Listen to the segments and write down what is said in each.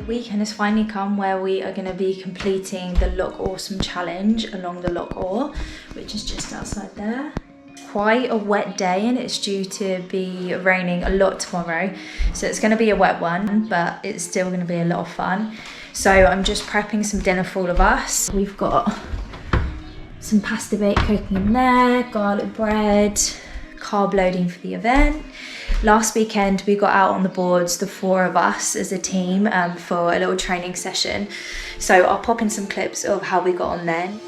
weekend has finally come where we are going to be completing the Loch Awesome challenge along the Loch Awe, which is just outside there. Quite a wet day and it's due to be raining a lot tomorrow, so it's going to be a wet one, but it's still going to be a lot of fun. So I'm just prepping some dinner for all of us. We've got some pasta bake cooking in there, garlic bread, carb loading for the event. Last weekend we got out on the boards, the 4 of us as a team, for a little training session. So I'll pop in some clips of how we got on then.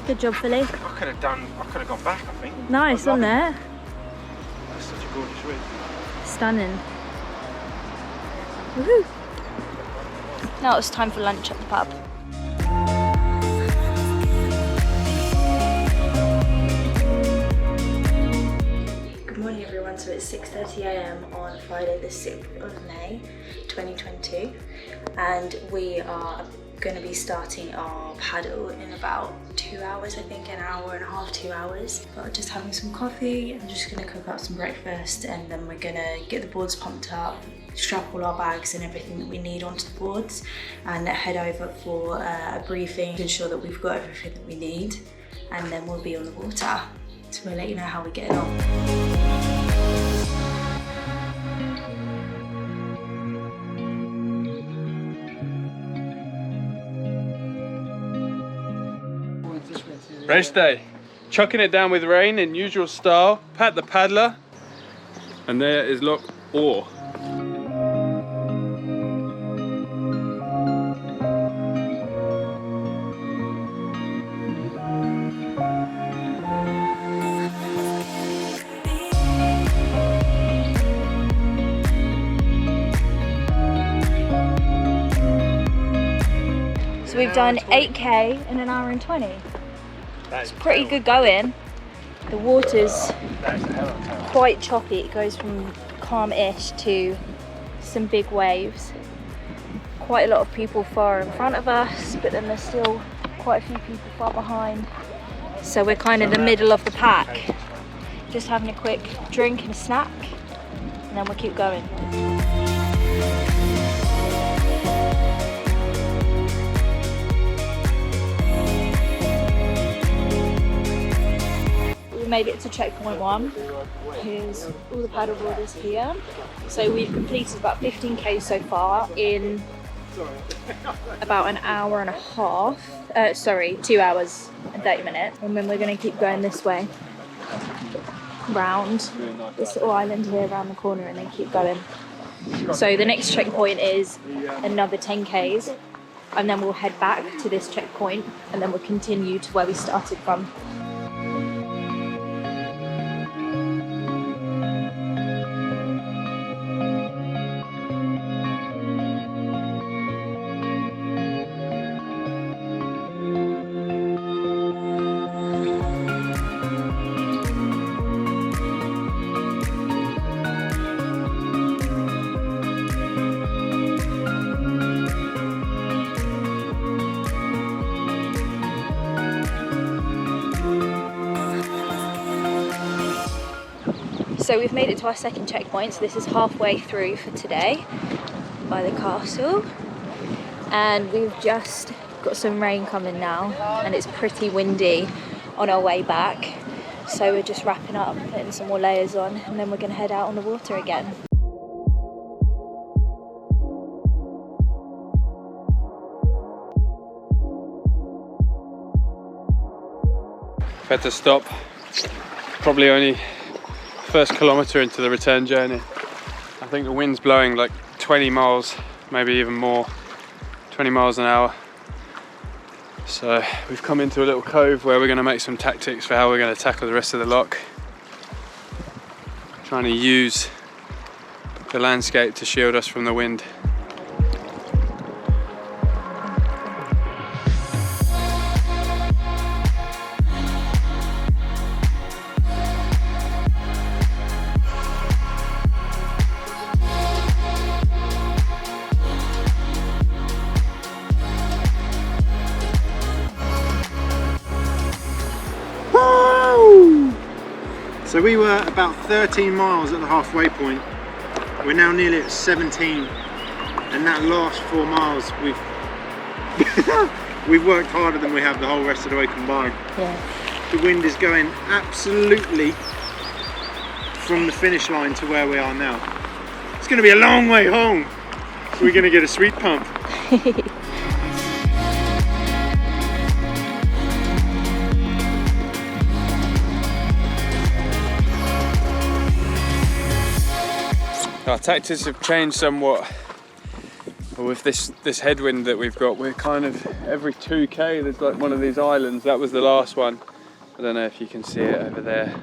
Good job, Philly. I could have gone back, I think. Nice, on there. That's such a gorgeous route. Stunning. Woohoo! Now it's time for lunch at the pub. Good morning everyone, so it's 6:30 AM on Friday the 6th of May 2022 and we are going to be starting our paddle in about 2 hours, I think, an hour and a half, 2 hours. But just having some coffee, I'm just going to cook up some breakfast and then we're going to get the boards pumped up, strap all our bags and everything that we need onto the boards and head over for a briefing to ensure that we've got everything that we need, and then we'll be on the water. So we'll let you know how we get along. Race day. Chucking it down with rain in usual style. Pat the paddler. And there is Loch Awe. So we've done 8k in an hour and 20. It's pretty good going. The water's quite choppy. It goes from calm-ish to some big waves. Quite a lot of people far in front of us, but then there's still quite a few people far behind. So we're kind of the middle of the pack. Just having a quick drink and a snack, and then we'll keep going. Made it to checkpoint 1. Here's all the paddleboarders here. So we've completed about 15k so far in about an hour and a half. 2 hours and 30 minutes. And then we're going to keep going this way round this little island here around the corner and then keep going. So the next checkpoint is another 10k's and then we'll head back to this checkpoint and then we'll continue to where we started from. So we've made it to our second checkpoint, so this is halfway through for today by the castle. And we've just got some rain coming now and it's pretty windy on our way back. So we're just wrapping up, putting some more layers on, and then we're going to head out on the water again. Had to stop, probably only first kilometre into the return journey. I think the wind's blowing like 20 miles, maybe even more, 20 miles an hour. So we've come into a little cove where we're going to make some tactics for how we're going to tackle the rest of the loch. Trying to use the landscape to shield us from the wind. So we were about 13 miles at the halfway point. We're now nearly at 17, and that last 4 miles we've worked harder than we have the whole rest of the way combined. Yeah. The wind is going absolutely from the finish line to where we are now. It's going to be a long way home. So we're going to get a sweet pump. Our tactics have changed somewhat. With this headwind that we've got, we're kind of every 2k there's like one of these islands. That was the last one. I don't know if you can see it over there.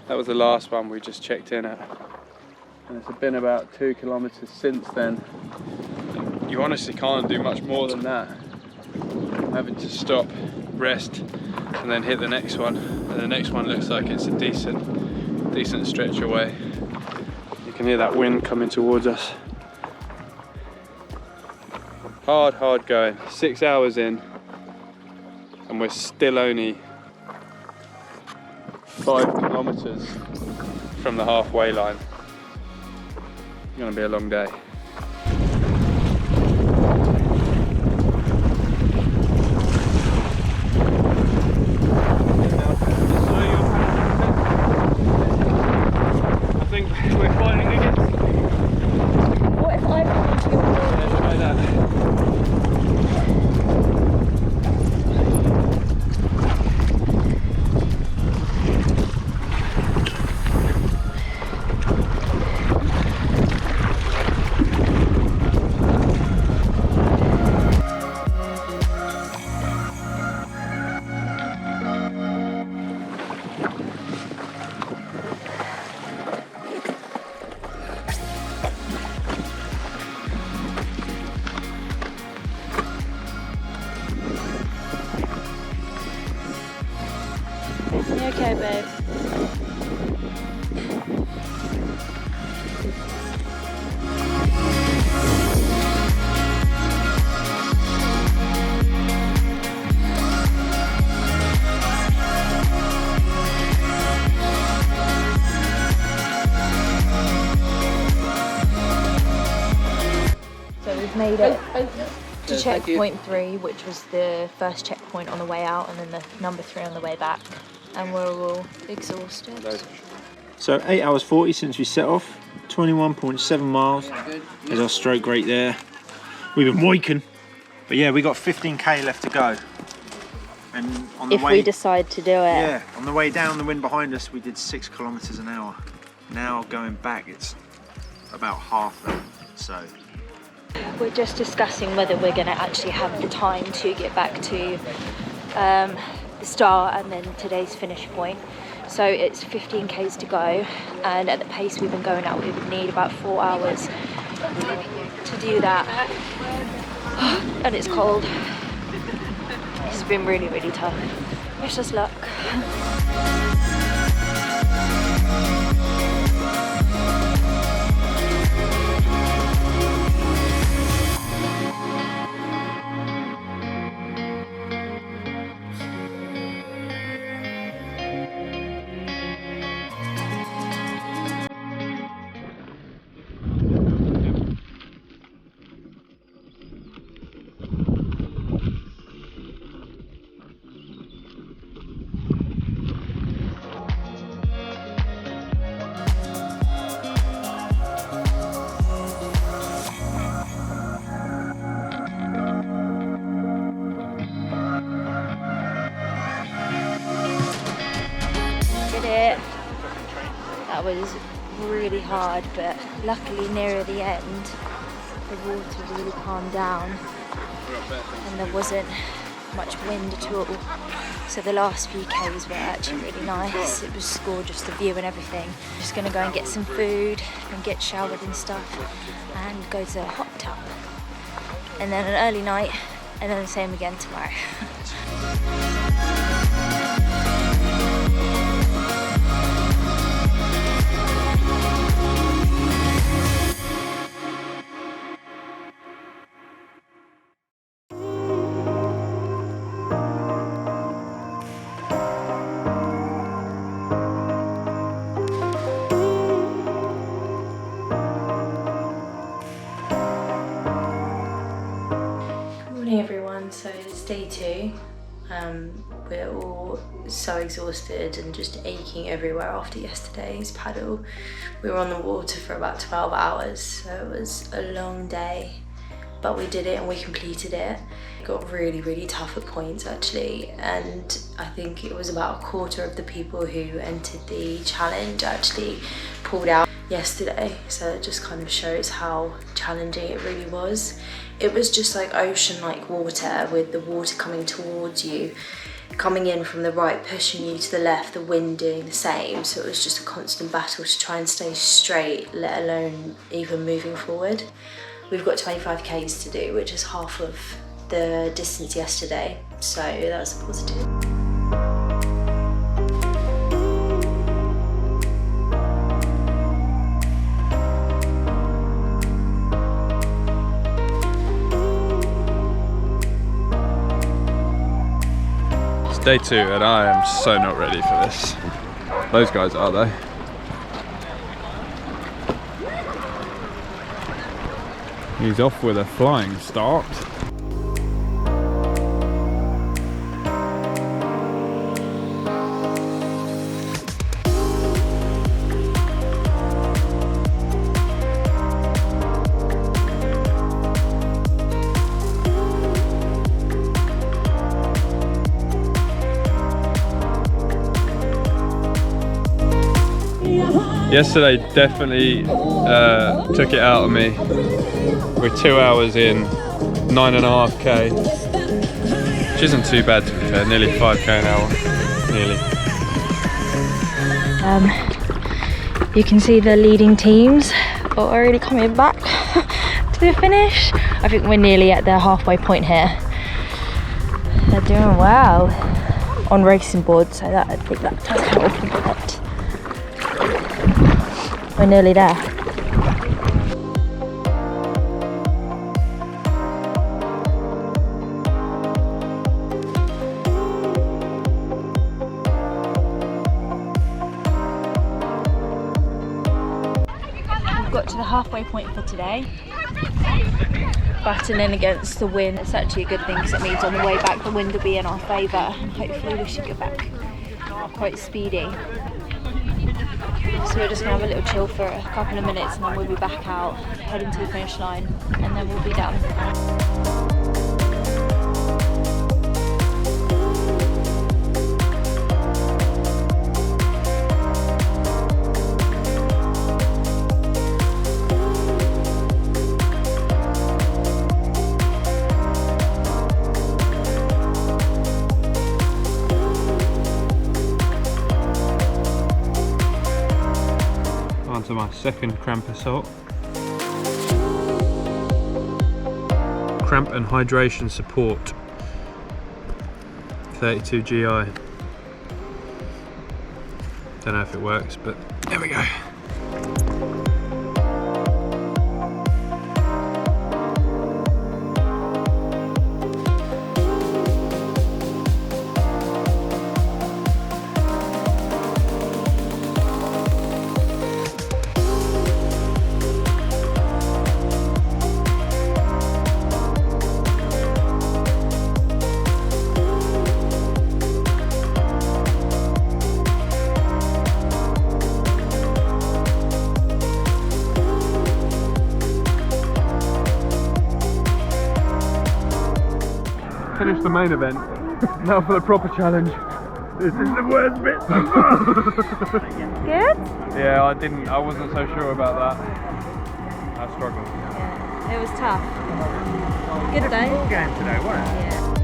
That was the last one we just checked in at. And it's been about 2 kilometers since then. You honestly can't do much more than that. I'm having to stop, rest, and then hit the next one. And the next one looks like it's a decent stretch away. You can hear that wind coming towards us. Hard going. 6 hours in, and we're still only 5 kilometers from the halfway line. It's gonna be a long day. I think we're fighting against. What if I come into your board? Yeah, try that. You okay, babe? So we've made it to checkpoint 3, which was the first checkpoint on the way out, and then the number 3 on the way back. And we're all exhausted. So 8 hours 40 since we set off, 21.7 miles. There's our stroke rate there. We've been waking, but yeah, we got 15k left to go. And on the If way, we decide to do it. yeah, on the way down, the wind behind us, we did 6 kilometers an hour. Now going back, it's about half that. So We're just discussing whether we're going to actually have the time to get back to the start and then today's finish point. So it's 15 k's to go, and at the pace we've been going at, we would need about 4 hours to do that. And it's cold. It's been really, really tough. Wish us luck. That was really hard, but luckily nearer the end the water really calmed down and there wasn't much wind at all, so the last few k's were actually really nice. It was gorgeous, the view and everything. Just gonna go and get some food and get showered and stuff and go to a hot tub, and then an early night, and then the same again tomorrow. day 2. We're all so exhausted and just aching everywhere after yesterday's paddle. We were on the water for about 12 hours, so it was a long day, but we did it and we completed it. It got really, really tough at points actually, and I think it was about a quarter of the people who entered the challenge actually pulled out yesterday, so it just kind of shows how challenging it really was. It was just like ocean-like water, with the water coming towards you, coming in from the right, pushing you to the left, the wind doing the same. So it was just a constant battle to try and stay straight, let alone even moving forward. We've got 25 Ks to do, which is half of the distance yesterday, so that's a positive. Day 2 and I am so not ready for this. Those guys are though. He's off with a flying start. Yesterday definitely took it out of me. We're 2 hours in, 9.5k, which isn't too bad to be fair, nearly 5k an hour, nearly. You can see the leading teams are already coming back to the finish. I think we're nearly at the halfway point here. They're doing well on racing boards, so that I think that does help a bit. We're nearly there. We've got to the halfway point for today. Battling against the wind. It's actually a good thing because it means on the way back the wind will be in our favour, and hopefully we should get back quite speedy. So we're just going to have a little chill for a couple of minutes and then we'll be back out, heading to the finish line, and then we'll be done. To my second cramp assault. Cramp and hydration support, 32 GI. Don't know if it works, but there we go. Finished the main event. Now for the proper challenge. This is the worst bit so far. Good? Yeah, I wasn't so sure about that. I struggled. Yeah, it was tough. Good day. Game today, wasn't it? Yeah.